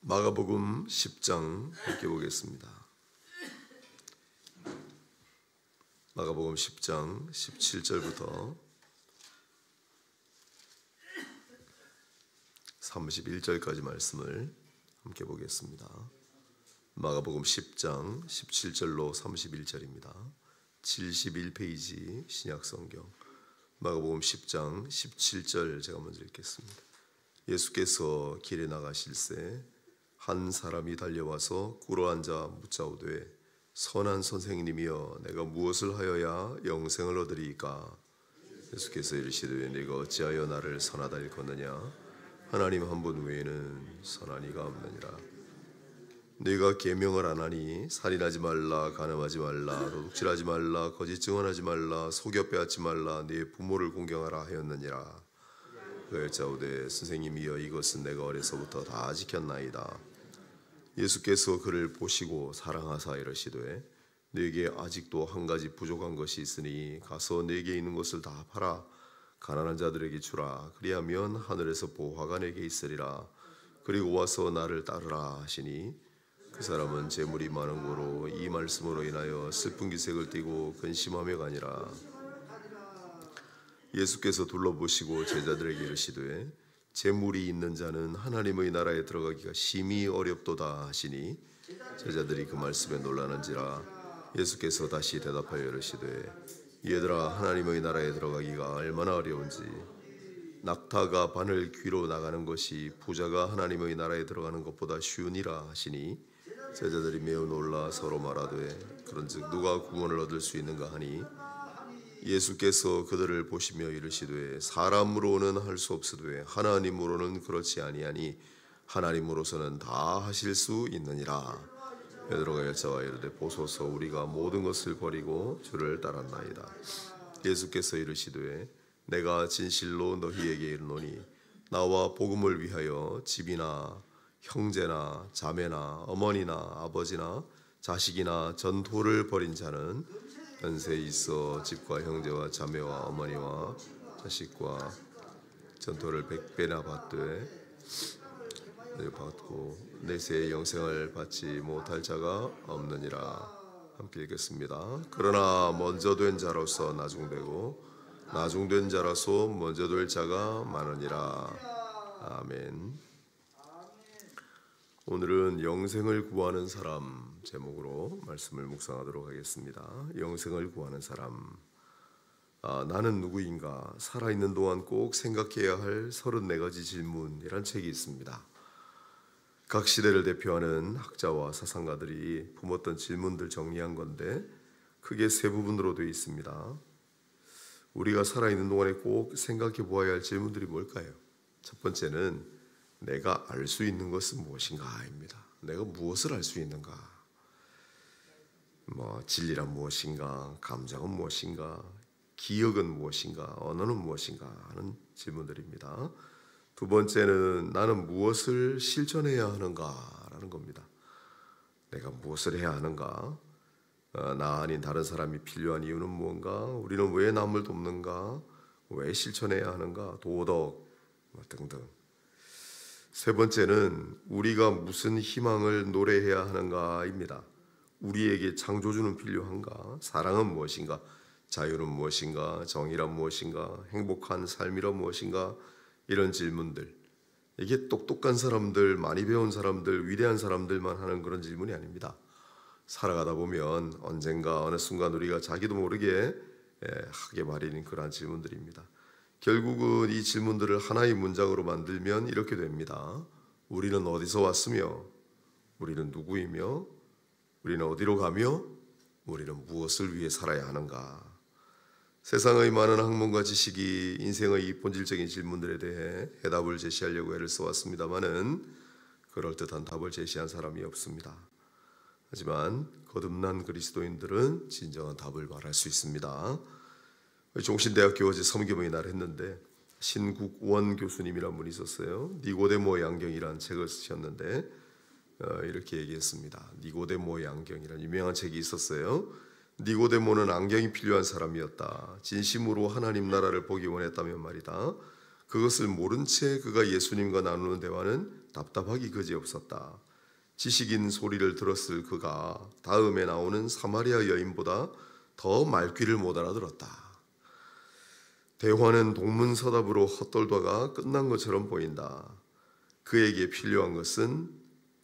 마가복음 10장 함께 보겠습니다. 마가복음 10장 17절부터 31절까지 말씀을 함께 보겠습니다. 마가복음 10장 17절로 31절입니다. 71페이지 신약성경 마가복음 10장 17절 제가 먼저 읽겠습니다. 예수께서 길에 나가실새 한 사람이 달려와서 꿇어앉아 묻자오되 선한 선생님이여 내가 무엇을 하여야 영생을 얻으리이까? 예수께서 이르시되 네가 어찌하여 나를 선하다 일컫느냐? 하나님 한 분 외에는 선한 이가 없느니라. 네가 계명을 안 하니 살인하지 말라, 간음하지 말라, 도둑질하지 말라, 거짓 증언하지 말라, 속여 빼앗지 말라, 네 부모를 공경하라 하였느니라. 그가 여짜오되 선생님이여 이것은 내가 어려서부터 다 지켰나이다. 예수께서 그를 보시고 사랑하사 이르시되 네게 아직도 한 가지 부족한 것이 있으니 가서 네게 있는 것을 다 팔아 가난한 자들에게 주라. 그리하면 하늘에서 보화가 네게 있으리라. 그리고 와서 나를 따르라 하시니 그 사람은 재물이 많은 고로 이 말씀으로 인하여 슬픈 기색을 띠고 근심하며 가니라. 예수께서 둘러보시고 제자들에게 이르시되 재물이 있는 자는 하나님의 나라에 들어가기가 심히 어렵도다 하시니 제자들이 그 말씀에 놀라는지라. 예수께서 다시 대답하여 이르시되 얘들아 하나님의 나라에 들어가기가 얼마나 어려운지 낙타가 바늘 귀로 나가는 것이 부자가 하나님의 나라에 들어가는 것보다 쉬우니라 하시니 제자들이 매우 놀라 서로 말하되 그런즉 누가 구원을 얻을 수 있는가 하니 예수께서 그들을 보시며 이르시되 사람으로는 할 수 없으되 하나님으로는 그렇지 아니하니 하나님으로서는 다 하실 수 있느니라. 베드로가 여짜와 이르되 보소서 우리가 모든 것을 버리고 주를 따랐나이다. 예수께서 이르시되 내가 진실로 너희에게 이르노니 나와 복음을 위하여 집이나 형제나 자매나 어머니나 아버지나 자식이나 전토를 벌인 자는 연세 있어 집과 형제와 자매와 어머니와 자식과 전토를 100배나 받고 내세의 영생을 받지 못할 자가 없느니라. 함께 읽겠습니다. 그러나 먼저 된 자로서 나중되고 나중된 자로서 먼저 될 자가 많으니라. 아멘. 오늘은 영생을 구하는 사람 제목으로 말씀을 묵상하도록 하겠습니다. 영생을 구하는 사람. 나는 누구인가? 살아있는 동안 꼭 생각해야 할 34가지 질문이란 책이 있습니다. 각 시대를 대표하는 학자와 사상가들이 품었던 질문들 정리한 건데 크게 세 부분으로 되어 있습니다. 우리가 살아있는 동안에 꼭 생각해 보아야 할 질문들이 뭘까요? 첫 번째는 내가 알 수 있는 것은 무엇인가입니다. 내가 무엇을 알 수 있는가? 진리란 무엇인가? 감정은 무엇인가? 기억은 무엇인가? 언어는 무엇인가? 하는 질문들입니다. 두 번째는 나는 무엇을 실천해야 하는가라는 겁니다. 내가 무엇을 해야 하는가? 나 아닌 다른 사람이 필요한 이유는 무언가? 우리는 왜 남을 돕는가? 왜 실천해야 하는가? 도덕 등등. 세 번째는 우리가 무슨 희망을 노래해야 하는가입니다. 우리에게 창조주는 필요한가? 사랑은 무엇인가? 자유는 무엇인가? 정의란 무엇인가? 행복한 삶이란 무엇인가? 이런 질문들. 이게 똑똑한 사람들, 많이 배운 사람들, 위대한 사람들만 하는 그런 질문이 아닙니다. 살아가다 보면 언젠가 어느 순간 우리가 자기도 모르게 하게 마련인 그러한 질문들입니다. 결국은 이 질문들을 하나의 문장으로 만들면 이렇게 됩니다. 우리는 어디서 왔으며 우리는 누구이며 우리는 어디로 가며 우리는 무엇을 위해 살아야 하는가. 세상의 많은 학문과 지식이 인생의 본질적인 질문들에 대해 해답을 제시하려고 애를 써왔습니다마는 그럴듯한 답을 제시한 사람이 없습니다. 하지만 거듭난 그리스도인들은 진정한 답을 말할 수 있습니다. 종신대학교 어제 섬김의 날 했는데 신국원 교수님이란 분이 있었어요. 니고데모의 안경이라는 책을 쓰셨는데 이렇게 얘기했습니다. 니고데모의 안경이라는 유명한 책이 있었어요. 니고데모는 안경이 필요한 사람이었다. 진심으로 하나님 나라를 보기 원했다면 말이다. 그것을 모른 채 그가 예수님과 나누는 대화는 답답하기 그지없었다. 지식인 소리를 들었을 그가 다음에 나오는 사마리아 여인보다 더 말귀를 못 알아들었다. 대화는 동문서답으로 헛돌다가 끝난 것처럼 보인다. 그에게 필요한 것은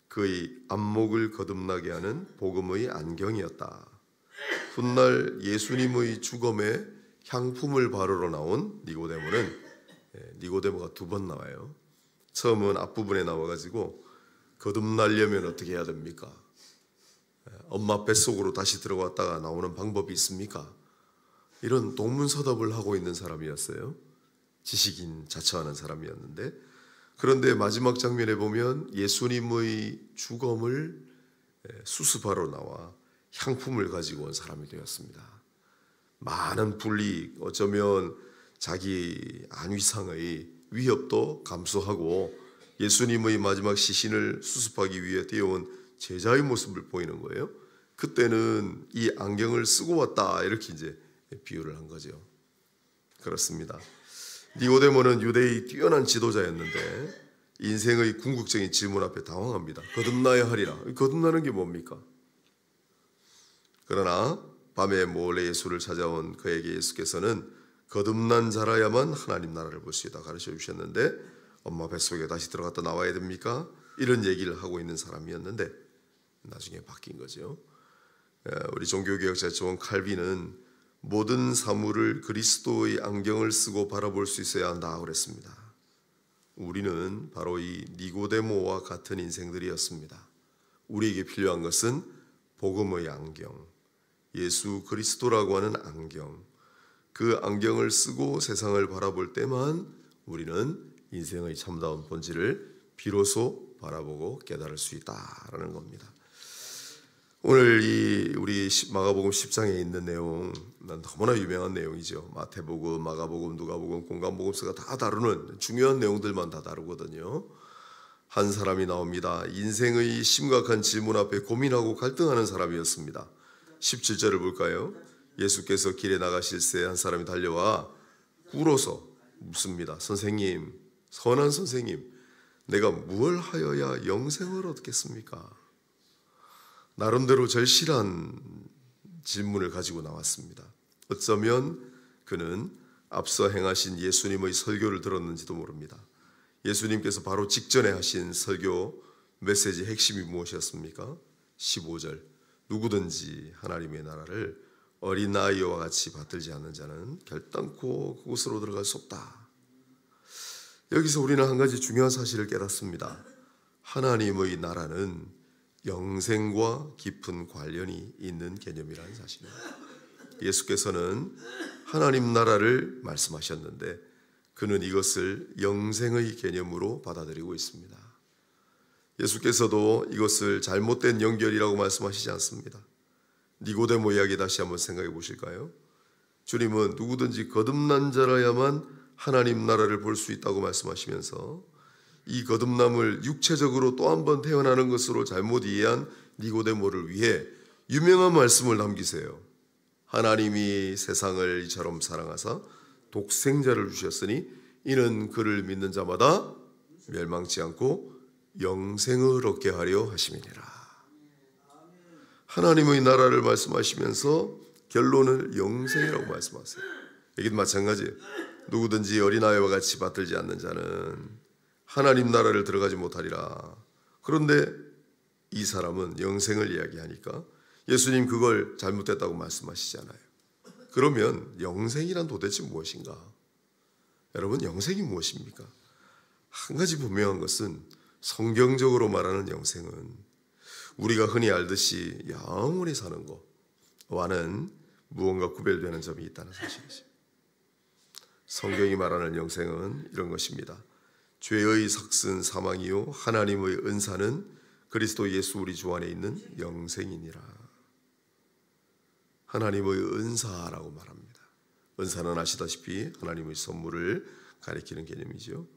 그의 안목을 거듭나게 하는 복음의 안경이었다. 훗날 예수님의 죽음에 향품을 바르러 나온 니고데모가 2번 나와요. 처음은 앞부분에 나와가지고 거듭나려면 어떻게 해야 됩니까? 엄마 뱃속으로 다시 들어갔다가 나오는 방법이 있습니까? 이런 동문서답을 하고 있는 사람이었어요. 지식인 자처하는 사람이었는데, 그런데 마지막 장면에 보면 예수님의 죽음을 수습하러 나와 향품을 가지고 온 사람이 되었습니다. 많은 불이익, 어쩌면 자기 안위상의 위협도 감수하고 예수님의 마지막 시신을 수습하기 위해 뛰어온 제자의 모습을 보이는 거예요. 그때는 이 안경을 쓰고 왔다, 이렇게 이제 비유를 한 거죠. 그렇습니다. 니고데모는 유대의 뛰어난 지도자였는데 인생의 궁극적인 질문 앞에 당황합니다. 거듭나야 하리라. 거듭나는 게 뭡니까? 그러나 밤에 몰래 예수를 찾아온 그에게 예수께서는 거듭난 자라야만 하나님 나라를 볼 수 있다 가르쳐 주셨는데, 엄마 뱃속에 다시 들어갔다 나와야 됩니까? 이런 얘기를 하고 있는 사람이었는데 나중에 바뀐 거죠. 우리 종교개혁자 존 칼빈은 모든 사물을 그리스도의 안경을 쓰고 바라볼 수 있어야 한다 그랬습니다. 우리는 바로 이 니고데모와 같은 인생들이었습니다. 우리에게 필요한 것은 복음의 안경, 예수 그리스도라고 하는 안경, 그 안경을 쓰고 세상을 바라볼 때만 우리는 인생의 참다운 본질을 비로소 바라보고 깨달을 수 있다라는 겁니다. 오늘 우리 마가복음 10장에 있는 내용, 난 너무나 유명한 내용이죠. 마태복음, 마가복음, 누가복음, 공관복음서가 다 다루는 중요한 내용들만 다 다루거든요. 한 사람이 나옵니다. 인생의 심각한 질문 앞에 고민하고 갈등하는 사람이었습니다. 17절을 볼까요? 예수께서 길에 나가실새 한 사람이 달려와 꿇어서 묻습니다. 선생님, 선한 선생님, 내가 무엇을 하여야 영생을 얻겠습니까? 나름대로 절실한 질문을 가지고 나왔습니다. 어쩌면 그는 앞서 행하신 예수님의 설교를 들었는지도 모릅니다. 예수님께서 바로 직전에 하신 설교 메시지의 핵심이 무엇이었습니까? 15절, 누구든지 하나님의 나라를 어린아이와 같이 받들지 않는 자는 결단코 그곳으로 들어갈 수 없다. 여기서 우리는 한 가지 중요한 사실을 깨닫습니다. 하나님의 나라는 영생과 깊은 관련이 있는 개념이라는 사실입니다. 예수께서는 하나님 나라를 말씀하셨는데 그는 이것을 영생의 개념으로 받아들이고 있습니다. 예수께서도 이것을 잘못된 연결이라고 말씀하시지 않습니다. 니고데모 이야기 다시 한번 생각해 보실까요? 주님은 누구든지 거듭난 자라야만 하나님 나라를 볼 수 있다고 말씀하시면서 이 거듭남을 육체적으로 또 한 번 태어나는 것으로 잘못 이해한 니고데모를 위해 유명한 말씀을 남기세요. 하나님이 세상을 이처럼 사랑하사 독생자를 주셨으니 이는 그를 믿는 자마다 멸망치 않고 영생을 얻게 하려 하심이니라. 하나님의 나라를 말씀하시면서 결론을 영생이라고 말씀하세요. 여기도 마찬가지예요. 누구든지 어린아이와 같이 받들지 않는 자는 하나님 나라를 들어가지 못하리라. 그런데 이 사람은 영생을 이야기하니까 예수님 그걸 잘못됐다고 말씀하시잖아요. 그러면 영생이란 도대체 무엇인가? 여러분, 영생이 무엇입니까? 한 가지 분명한 것은 성경적으로 말하는 영생은 우리가 흔히 알듯이 영원히 사는 것과는 무언가 구별되는 점이 있다는 사실이죠. 성경이 말하는 영생은 이런 것입니다. 죄의 삭슨 사망이요 하나님의 은사는 그리스도 예수 우리 주 안에 있는 영생이니라. 하나님의 은사라고 말합니다. 은사는 아시다시피 하나님의 선물을 가리키는 개념이죠.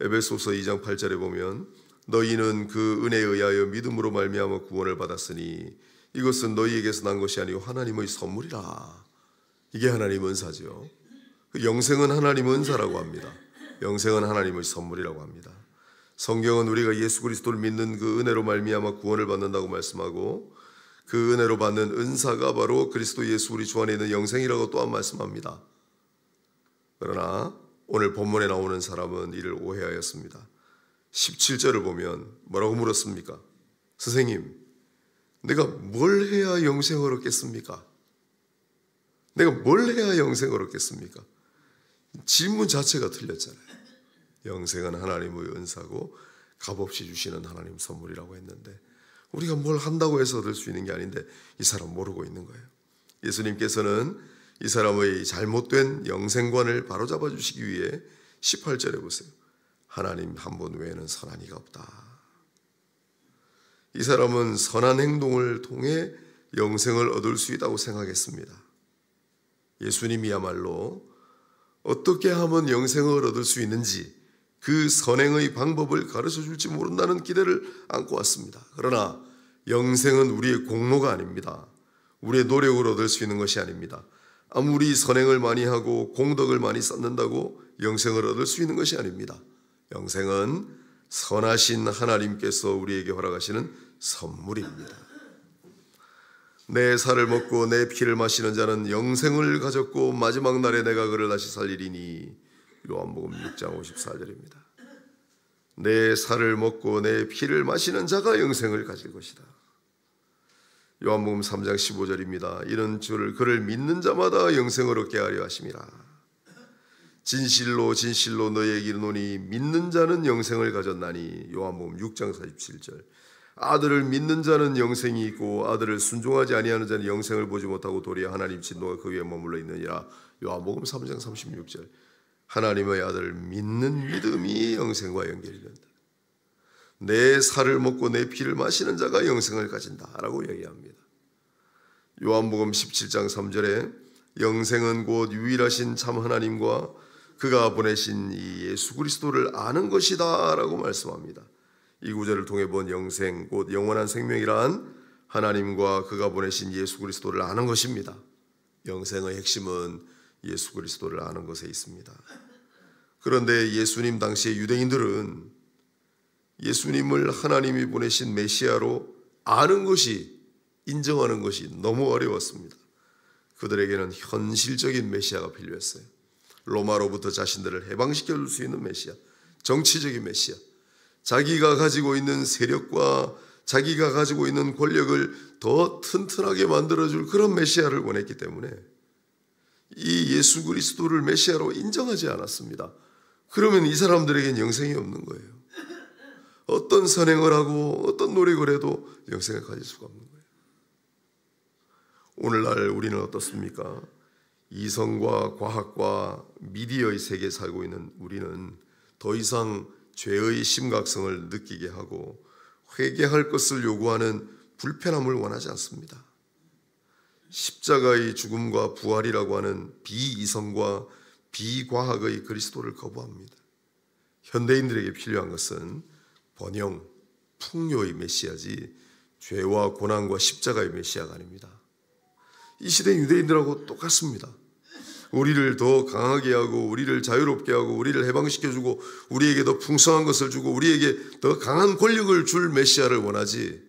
에베소서 2장 8절에 보면 너희는 그 은혜에 의하여 믿음으로 말미암아 구원을 받았으니 이것은 너희에게서 난 것이 아니고 하나님의 선물이라. 이게 하나님의 은사죠. 영생은 하나님의 은사라고 합니다. 영생은 하나님의 선물이라고 합니다. 성경은 우리가 예수 그리스도를 믿는 그 은혜로 말미암아 구원을 받는다고 말씀하고 그 은혜로 받는 은사가 바로 그리스도 예수 우리 주 안에 있는 영생이라고 또한 말씀합니다. 그러나 오늘 본문에 나오는 사람은 이를 오해하였습니다. 17절을 보면 뭐라고 물었습니까? 선생님, 내가 뭘 해야 영생을 얻겠습니까? 내가 뭘 해야 영생을 얻겠습니까? 질문 자체가 틀렸잖아요. 영생은 하나님의 은사고 값없이 주시는 하나님 선물이라고 했는데 우리가 뭘 한다고 해서 얻을 수 있는 게 아닌데 이 사람 모르고 있는 거예요. 예수님께서는 이 사람의 잘못된 영생관을 바로잡아 주시기 위해 18절에 보세요. 하나님 한 분 외에는 선한 이가 없다. 이 사람은 선한 행동을 통해 영생을 얻을 수 있다고 생각했습니다. 예수님이야말로 어떻게 하면 영생을 얻을 수 있는지 그 선행의 방법을 가르쳐 줄지 모른다는 기대를 안고 왔습니다. 그러나 영생은 우리의 공로가 아닙니다. 우리의 노력으로 얻을 수 있는 것이 아닙니다. 아무리 선행을 많이 하고 공덕을 많이 쌓는다고 영생을 얻을 수 있는 것이 아닙니다. 영생은 선하신 하나님께서 우리에게 허락하시는 선물입니다. 내 살을 먹고 내 피를 마시는 자는 영생을 가졌고 마지막 날에 내가 그를 다시 살리리니 요한복음 6장 54절입니다. 내 살을 먹고 내 피를 마시는 자가 영생을 가질 것이다. 요한복음 3장 15절입니다. 이런 주를 그를 믿는 자마다 영생을 얻게 하려 하심이라. 진실로 진실로 너희에게 이르노니 믿는 자는 영생을 가졌나니 요한복음 6장 47절. 아들을 믿는 자는 영생이 있고 아들을 순종하지 아니하는 자는 영생을 보지 못하고 도리어 하나님 진노가 그 위에 머물러 있느니라. 요한복음 3장 36절. 하나님의 아들을 믿는 믿음이 영생과 연결이 된다. 내 살을 먹고 내 피를 마시는 자가 영생을 가진다라고 얘기합니다. 요한복음 17장 3절에 영생은 곧 유일하신 참 하나님과 그가 보내신 이 예수 그리스도를 아는 것이다 라고 말씀합니다. 이 구절을 통해 본 영생, 곧 영원한 생명이란 하나님과 그가 보내신 예수 그리스도를 아는 것입니다. 영생의 핵심은 예수 그리스도를 아는 것에 있습니다. 그런데 예수님 당시의 유대인들은 예수님을 하나님이 보내신 메시아로 아는 것이, 인정하는 것이 너무 어려웠습니다. 그들에게는 현실적인 메시아가 필요했어요. 로마로부터 자신들을 해방시켜 줄 수 있는 메시아, 정치적인 메시아, 자기가 가지고 있는 세력과 자기가 가지고 있는 권력을 더 튼튼하게 만들어줄 그런 메시아를 원했기 때문에 이 예수 그리스도를 메시아로 인정하지 않았습니다. 그러면 이 사람들에겐 영생이 없는 거예요. 어떤 선행을 하고 어떤 노력을 해도 영생을 가질 수가 없는 거예요. 오늘날 우리는 어떻습니까? 이성과 과학과 미디어의 세계에 살고 있는 우리는 더 이상 죄의 심각성을 느끼게 하고 회개할 것을 요구하는 불편함을 원하지 않습니다. 십자가의 죽음과 부활이라고 하는 비이성과 비과학의 그리스도를 거부합니다. 현대인들에게 필요한 것은 번영, 풍요의 메시아지 죄와 고난과 십자가의 메시아가 아닙니다. 이 시대 유대인들하고 똑같습니다. 우리를 더 강하게 하고 우리를 자유롭게 하고 우리를 해방시켜주고 우리에게 더 풍성한 것을 주고 우리에게 더 강한 권력을 줄 메시아를 원하지,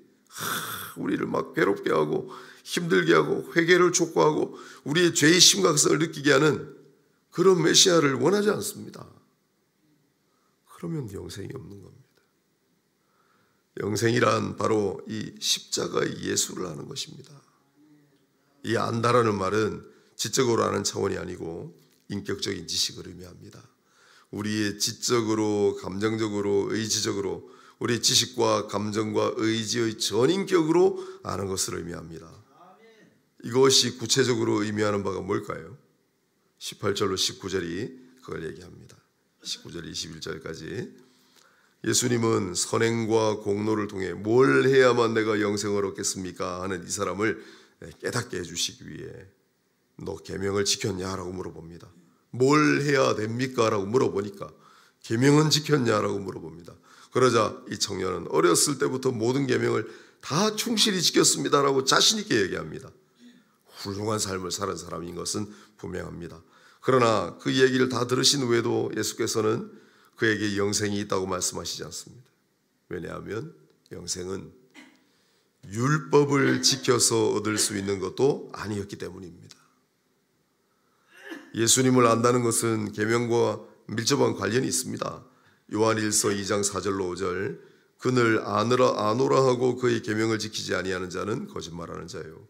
우리를 막 괴롭게 하고 힘들게 하고 회개를 촉구하고 우리의 죄의 심각성을 느끼게 하는 그런 메시아를 원하지 않습니다. 그러면 영생이 없는 겁니다. 영생이란 바로 이 십자가의 예수를 아는 것입니다. 이 안다라는 말은 지적으로 아는 차원이 아니고 인격적인 지식을 의미합니다. 우리의 지적으로, 감정적으로, 의지적으로 우리의 지식과 감정과 의지의 전인격으로 아는 것을 의미합니다. 이것이 구체적으로 의미하는 바가 뭘까요? 18절로 19절이 그걸 얘기합니다. 19절 21절까지 예수님은 선행과 공로를 통해 뭘 해야만 내가 영생을 얻겠습니까? 하는 이 사람을 깨닫게 해주시기 위해 너 계명을 지켰냐라고 물어봅니다. 뭘 해야 됩니까? 라고 물어보니까 계명은 지켰냐라고 물어봅니다. 그러자 이 청년은 어렸을 때부터 모든 계명을 다 충실히 지켰습니다라고 자신 있게 얘기합니다. 훌륭한 삶을 사는 사람인 것은 분명합니다. 그러나 그 얘기를 다 들으신 후에도 예수께서는 그에게 영생이 있다고 말씀하시지 않습니다. 왜냐하면 영생은 율법을 지켜서 얻을 수 있는 것도 아니었기 때문입니다. 예수님을 안다는 것은 계명과 밀접한 관련이 있습니다. 요한일서 2장 4절로 5절, 그를 아노라 하고 그의 계명을 지키지 아니하는 자는 거짓말하는 자요,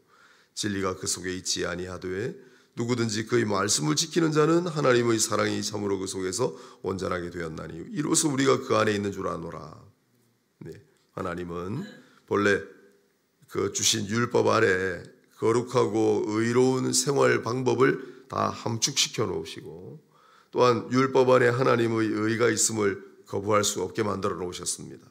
진리가 그 속에 있지 아니하되 누구든지 그의 말씀을 지키는 자는 하나님의 사랑이 참으로 그 속에서 온전하게 되었나니 이로써 우리가 그 안에 있는 줄 아노라. 네, 하나님은 본래 그 주신 율법 아래 거룩하고 의로운 생활 방법을 다 함축시켜 놓으시고, 또한 율법 안에 하나님의 의가 있음을 거부할 수 없게 만들어 놓으셨습니다.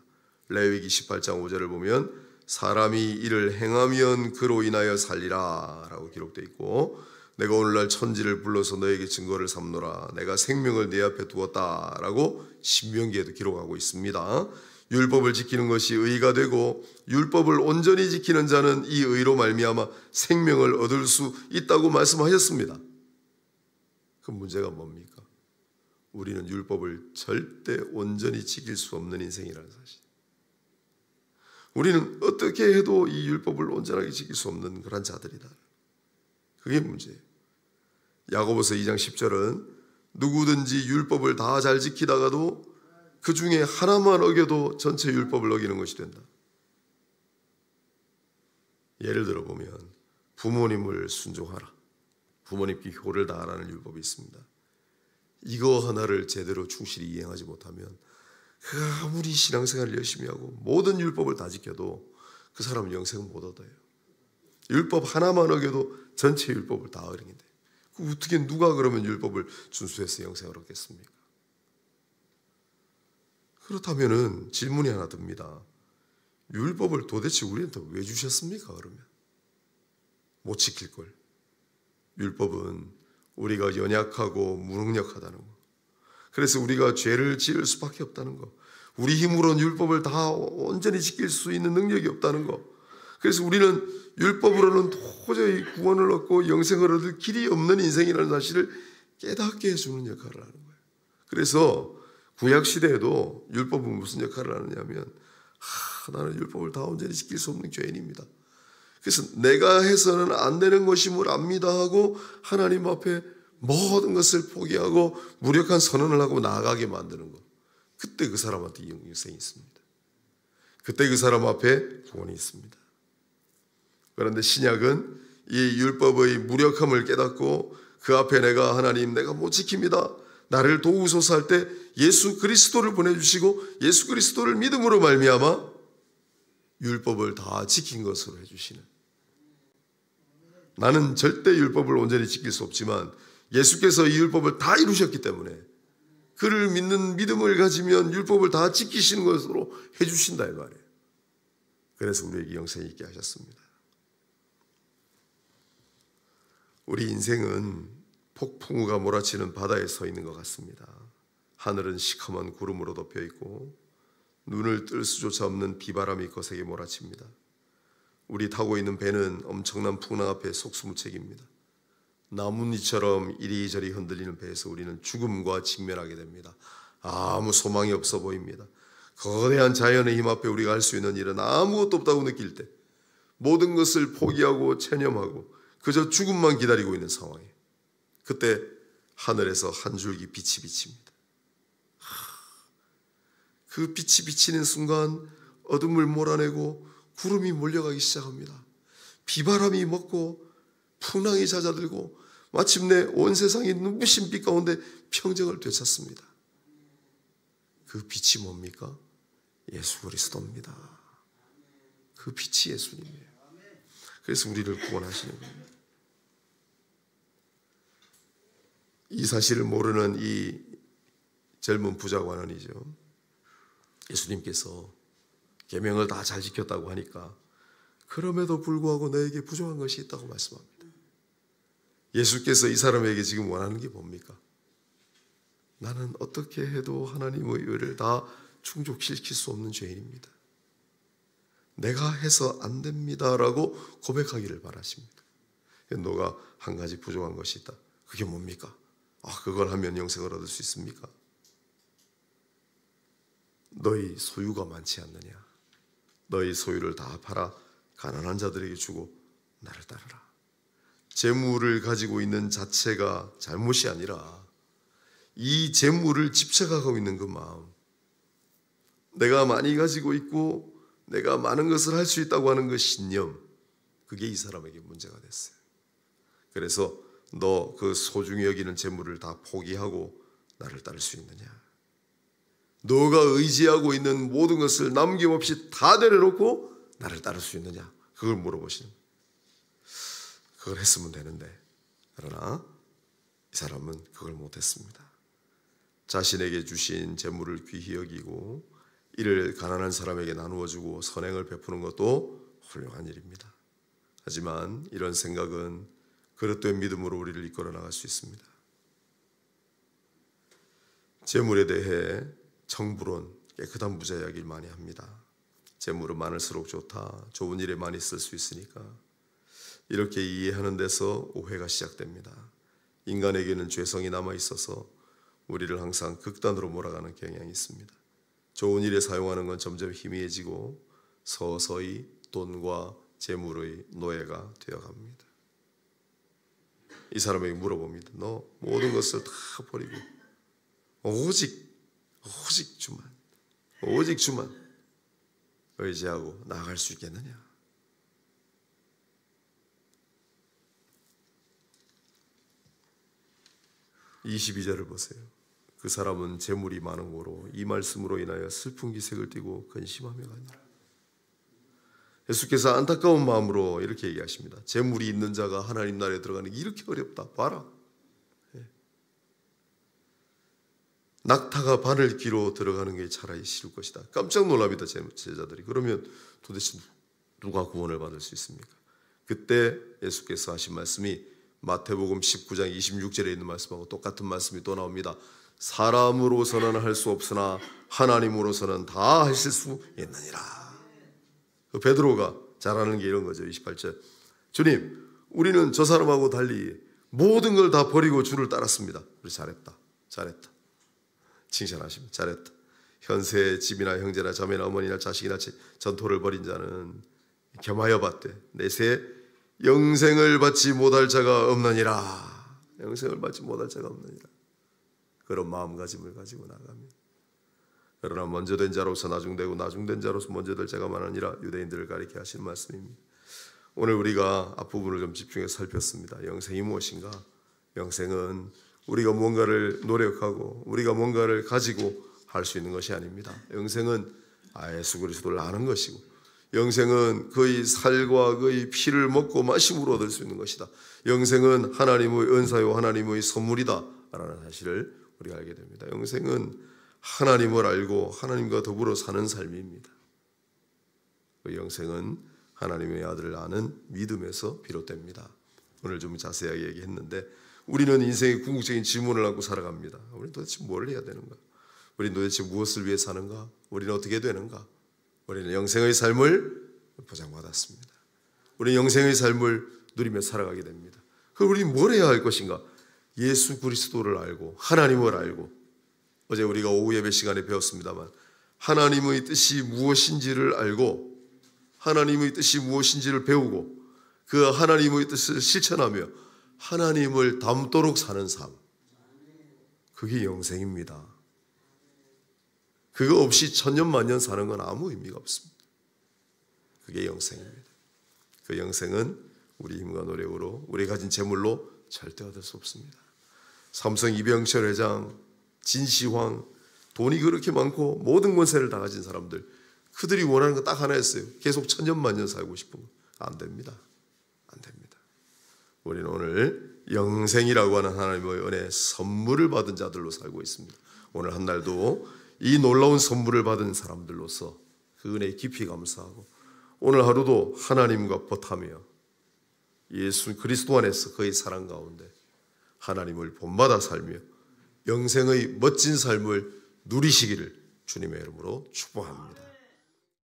레위기 18장 5절을 보면 사람이 이를 행하면 그로 인하여 살리라 라고 기록되어 있고, 내가 오늘날 천지를 불러서 너에게 증거를 삼노라, 내가 생명을 네 앞에 두었다 라고 신명기에도 기록하고 있습니다. 율법을 지키는 것이 의가 되고 율법을 온전히 지키는 자는 이 의로 말미암아 생명을 얻을 수 있다고 말씀하셨습니다. 그 문제가 뭡니까? 우리는 율법을 절대 온전히 지킬 수 없는 인생이라는 사실. 우리는 어떻게 해도 이 율법을 온전하게 지킬 수 없는 그런 자들이다. 그게 문제예요. 야고보서 2장 10절은 누구든지 율법을 다 잘 지키다가도 그 중에 하나만 어겨도 전체 율법을 어기는 것이 된다. 예를 들어 보면 부모님을 순종하라, 부모님께 효를 다하라는 율법이 있습니다. 이거 하나를 제대로 충실히 이행하지 못하면 그 아무리 신앙생활을 열심히 하고 모든 율법을 다 지켜도 그 사람은 영생을 못 얻어요. 율법 하나만 어겨도 전체 율법을 다 어기게 돼요. 어떻게 누가 그러면 율법을 준수해서 영생을 얻겠습니까? 그렇다면은 질문이 하나 듭니다. 율법을 도대체 우리한테 왜 주셨습니까? 그러면 못 지킬 걸. 율법은 우리가 연약하고 무능력하다는 거, 그래서 우리가 죄를 지을 수밖에 없다는 거, 우리 힘으로는 율법을 다 온전히 지킬 수 있는 능력이 없다는 거, 그래서 우리는 율법으로는 도저히 구원을 얻고 영생을 얻을 길이 없는 인생이라는 사실을 깨닫게 해주는 역할을 하는 거예요. 그래서 구약시대에도 율법은 무슨 역할을 하느냐면, 나는 율법을 다 온전히 지킬 수 없는 죄인입니다. 그래서 내가 해서는 안 되는 것임을 압니다 하고 하나님 앞에 모든 것을 포기하고 무력한 선언을 하고 나아가게 만드는 것. 그때 그 사람한테 영생이 있습니다. 그때 그 사람 앞에 구원이 있습니다. 그런데 신약은 이 율법의 무력함을 깨닫고 그 앞에 내가 하나님 내가 못 지킵니다, 나를 도우소서 할 때 예수 그리스도를 보내주시고 예수 그리스도를 믿음으로 말미암아 율법을 다 지킨 것으로 해주시는, 나는 절대 율법을 온전히 지킬 수 없지만 예수께서 이 율법을 다 이루셨기 때문에 그를 믿는 믿음을 가지면 율법을 다 지키시는 것으로 해주신다 이 말이에요. 그래서 우리에게 영생이 있게 하셨습니다. 우리 인생은 폭풍우가 몰아치는 바다에 서 있는 것 같습니다. 하늘은 시커먼 구름으로 덮여 있고 눈을 뜰 수조차 없는 비바람이 거세게 몰아칩니다. 우리 타고 있는 배는 엄청난 풍랑 앞에 속수무책입니다. 나뭇잎처럼 이리저리 흔들리는 배에서 우리는 죽음과 직면하게 됩니다. 아무 소망이 없어 보입니다. 거대한 자연의 힘 앞에 우리가 할 수 있는 일은 아무것도 없다고 느낄 때 모든 것을 포기하고 체념하고 그저 죽음만 기다리고 있는 상황이에요. 그때 하늘에서 한 줄기 빛이 비칩니다. 그 빛이 비치는 순간 어둠을 몰아내고 구름이 몰려가기 시작합니다. 비바람이 먹고 풍랑이 잦아들고 마침내 온 세상이 눈부신 빛 가운데 평정을 되찾습니다. 그 빛이 뭡니까? 예수 그리스도입니다. 그 빛이 예수님이에요. 그래서 우리를 구원하시는 겁니다. 이 사실을 모르는 이 젊은 부자관원이죠. 예수님께서 계명을 다 잘 지켰다고 하니까 그럼에도 불구하고 너에게 부족한 것이 있다고 말씀합니다. 예수께서 이 사람에게 지금 원하는 게 뭡니까? 나는 어떻게 해도 하나님의 의를 다 충족시킬 수 없는 죄인입니다. 내가 해서 안 됩니다라고 고백하기를 바라십니다. 너가 한 가지 부족한 것이 있다. 그게 뭡니까? 그걸 하면 영생을 얻을 수 있습니까? 너희 소유가 많지 않느냐? 너희 소유를 다 팔아 가난한 자들에게 주고 나를 따르라. 재물을 가지고 있는 자체가 잘못이 아니라 이 재물을 집착하고 있는 그 마음, 내가 많이 가지고 있고 내가 많은 것을 할 수 있다고 하는 그 신념, 그게 이 사람에게 문제가 됐어요. 그래서 너 그 소중히 여기는 재물을 다 포기하고 나를 따를 수 있느냐? 너가 의지하고 있는 모든 것을 남김없이 다 내려놓고 나를 따를 수 있느냐? 그걸 물어보시는 거예요. 그걸 했으면 되는데, 그러나 이 사람은 그걸 못했습니다. 자신에게 주신 재물을 귀히 여기고 이를 가난한 사람에게 나누어주고 선행을 베푸는 것도 훌륭한 일입니다. 하지만 이런 생각은 그릇된 믿음으로 우리를 이끌어 나갈 수 있습니다. 재물에 대해 청불원, 깨끗한 부자 이야기를 많이 합니다. 재물은 많을수록 좋다, 좋은 일에 많이 쓸 수 있으니까. 이렇게 이해하는 데서 오해가 시작됩니다. 인간에게는 죄성이 남아있어서 우리를 항상 극단으로 몰아가는 경향이 있습니다. 좋은 일에 사용하는 건 점점 희미해지고 서서히 돈과 재물의 노예가 되어갑니다. 이 사람에게 물어봅니다. 너 모든 것을 다 버리고 오직 주만 의지하고 나아갈 수 있겠느냐? (22절을) 보세요. 그 사람은 재물이 많은 고로 이 말씀으로 인하여 슬픈 기색을 띠고 근심하며 가니라. 예수께서 안타까운 마음으로 이렇게 얘기하십니다. 재물이 있는 자가 하나님 나라에 들어가는 게 이렇게 어렵다. 봐라. 낙타가 바늘 귀로 들어가는 게 차라리 쉬울 것이다. 깜짝 놀랍니다. 제자들이. 그러면 도대체 누가 구원을 받을 수 있습니까? 그때 예수께서 하신 말씀이 마태복음 19장 26절에 있는 말씀하고 똑같은 말씀이 또 나옵니다. 사람으로서는 할 수 없으나 하나님으로서는 다 하실 수 있느니라. 베드로가 잘하는 게 이런 거죠. 28절. 주님, 우리는 저 사람하고 달리 모든 걸 다 버리고 주를 따랐습니다. 우리 잘했다. 칭찬하십니다. 잘했다. 현세의 집이나 형제나 자매나 어머니나 자식이나 전토를 벌인 자는 겸하여 받되 내세 영생을 받지 못할 자가 없느니라. 영생을 받지 못할 자가 없느니라. 그런 마음가짐을 가지고 나갑니다. 그러나 먼저 된 자로서 나중되고 나중된 자로서 먼저 될 자가 많으니라. 유대인들을 가리켜 하시는 말씀입니다. 오늘 우리가 앞부분을 좀 집중해서 살폈습니다. 영생이 무엇인가? 영생은 우리가 뭔가를 노력하고 우리가 뭔가를 가지고 할 수 있는 것이 아닙니다. 영생은 예수 그리스도를 아는 것이고, 영생은 그의 살과 그의 피를 먹고 마심으로 얻을 수 있는 것이다. 영생은 하나님의 은사요 하나님의 선물이다 라는 사실을 우리가 알게 됩니다. 영생은 하나님을 알고 하나님과 더불어 사는 삶입니다. 그 영생은 하나님의 아들을 아는 믿음에서 비롯됩니다. 오늘 좀 자세하게 얘기했는데, 우리는 인생의 궁극적인 질문을 하고 살아갑니다. 우리는 도대체 뭘 해야 되는가? 우리는 도대체 무엇을 위해 사는가? 우리는 어떻게 되는가? 우리는 영생의 삶을 보장받았습니다. 우리는 영생의 삶을 누리며 살아가게 됩니다. 그럼 우리는 뭘 해야 할 것인가? 예수 그리스도를 알고 하나님을 알고, 어제 우리가 오후 예배 시간에 배웠습니다만, 하나님의 뜻이 무엇인지를 알고 하나님의 뜻이 무엇인지를 배우고 그 하나님의 뜻을 실천하며 하나님을 닮도록 사는 삶, 그게 영생입니다. 그거 없이 천년만년 사는 건 아무 의미가 없습니다. 그게 영생입니다. 그 영생은 우리 힘과 노력으로, 우리 가진 재물로 절대 얻을 수 없습니다. 삼성 이병철 회장, 진시황, 돈이 그렇게 많고 모든 권세를 다 가진 사람들, 그들이 원하는 거 딱 하나였어요. 계속 천년만년 살고 싶은 거. 안 됩니다. 안 됩니다. 우리는 오늘 영생이라고 하는 하나님의 은혜 선물을 받은 자들로 살고 있습니다. 오늘 한 날도 이 놀라운 선물을 받은 사람들로서 그 은혜에 깊이 감사하고, 오늘 하루도 하나님과 벗하며 예수 그리스도 안에서 그의 사랑 가운데 하나님을 본받아 살며 영생의 멋진 삶을 누리시기를 주님의 이름으로 축복합니다.